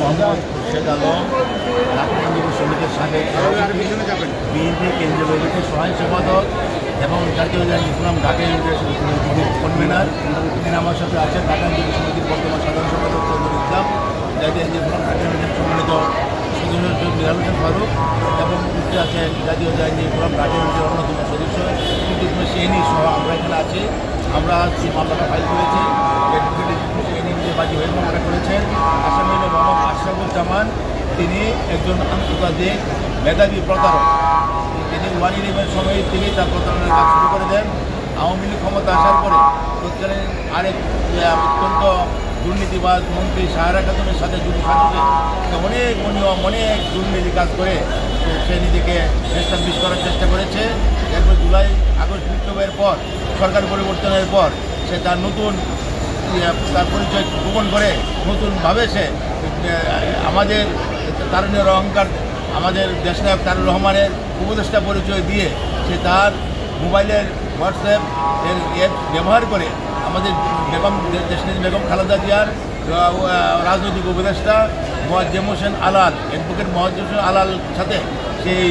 মোহাম্মদ খুরশেদ আলম ঢাকা আইনজীবী সমিতির সাথে বিএনপি কেন্দ্রীয় কমিটির সহায় সম্পাদক এবং জাতীয় ইসলাম ঢাকা ইউনিভার্সিটির কনভেনার। তিনি আমার সাথে আছেন ঢাকা আইনজীবী সমিতির বর্তমান সাধারণ সম্পাদক চৌধুরী ইসলাম, জাতীয় আইনজীবী ইসলাম ঢাকা ইউনিভার্সিটির সম্মানিত সদস্য মিরাজ হোসেন ফারুক এবং উপস্থিত আছেন জাতীয় আইনজীবী ইসলাম ঢাকা ইউনিভার্সিটির অন্যতম সদস্য সেনী সহ আমরা এখানে আছি। আমরা সেই মামলাটা ফাইল করেছি। বাজি হয়ে মামলা করেছেন। আসামি হল মোহাম্মদ আশরাফুজ্জামান। তিনি একজন আন্তর্জাতিক মেধাবী প্রতারক। তিনি 111 সময় থেকে তার প্রতারণার কাজ শুরু করে দেন। আওয়ামী লীগ ক্ষমতা আসার পরে তৎকালীন আরেক অত্যন্ত দুর্নীতিবাদ মন্ত্রী সাহারা খাতুনের সাথে যুগ সাজুকে অনেক অনিয়ম অনেক দুর্নীতি কাজ করে সে নিজেকে এস্টাবলিশ করার চেষ্টা করেছে। এরপর জুলাই আগস্ট বিপ্লবের পর সরকার পরিবর্তনের পর সে তার নতুন তার পরিচয় গোপন করে নতুনভাবে সে আমাদের তারুণ্যের অহংকার আমাদের দেশনায়ক তারেক রহমানের উপদেষ্টা পরিচয় দিয়ে সে তার মোবাইলের হোয়াটসঅ্যাপ এর অ্যাপ ব্যবহার করে আমাদের দেশনেত্রী বেগম খালেদা জিয়ার রাজনৈতিক উপদেষ্টা মোয়াজ্জেম হোসেন আলাল অ্যাডভোকেট মোয়াজ্জেম হোসেন আলাল সাথে সেই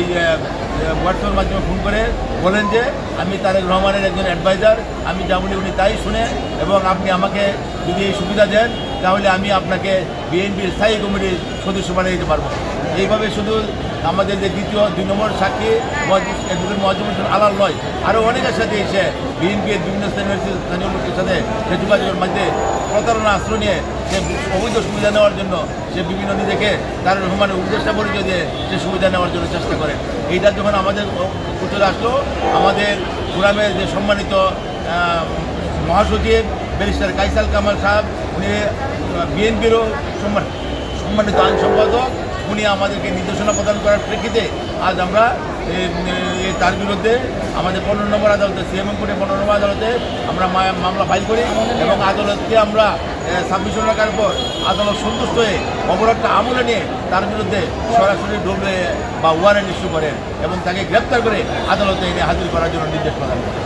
হোয়াটসঅ্যাপের মাধ্যমে ফোন করে বলেন যে আমি তারেক রহমানের একজন অ্যাডভাইজার, আমি যা বলি উনি তাই শুনে এবং আপনি আমাকে যদি এই সুবিধা দেন তাহলে আমি আপনাকে বিএনপির স্থায়ী কমিটির সদস্য বানিয়ে দিতে পারবো। এইভাবে শুধু আমাদের যে দ্বিতীয় 2 নম্বর সাক্ষী অ্যাডভোকেট মোয়াজ্জেম হোসেন আলাল নয়, আরও অনেকের সাথে এসে বিএনপির বিভিন্ন স্থানীয় লোকের সাথে সে যোগাযোগের মধ্যে প্রতারণা আশ্রয় নিয়ে সে অবৈধ সুবিধা নেওয়ার জন্য সে বিভিন্ন নিজেকে তারেক রহমানের উপদেষ্টা পরিচয় দিয়ে সে সুবিধা নেওয়ার জন্য চেষ্টা করে। এইটা যখন আমাদের উত্তরে আসলো, আমাদের গ্রামের যে সম্মানিত মহাসচিব ব্যারিস্টার কাইসাল কামাল সাহেব, উনি বিএনপিরও সম্মানিত আইন সম্পাদক, উনি আমাদেরকে নির্দেশনা প্রদান করার প্রেক্ষিতে আজ আমরা তার বিরুদ্ধে আমাদের 15 নম্বর আদালতে সিএমএম কোর্টে 15 নম্বর আদালতে আমরা মামলা ফাইল করি এবং আদালতকে আমরা সাবমিশন রাখার পর আদালত সন্তুষ্ট হয়ে অপরাধটা আমলে নিয়ে তার বিরুদ্ধে সরাসরি ডোবে বা ওয়ারেন্ট ইস্যু করেন এবং তাকে গ্রেপ্তার করে আদালতে এনে হাজির করার জন্য নির্দেশ প্রদান করেন।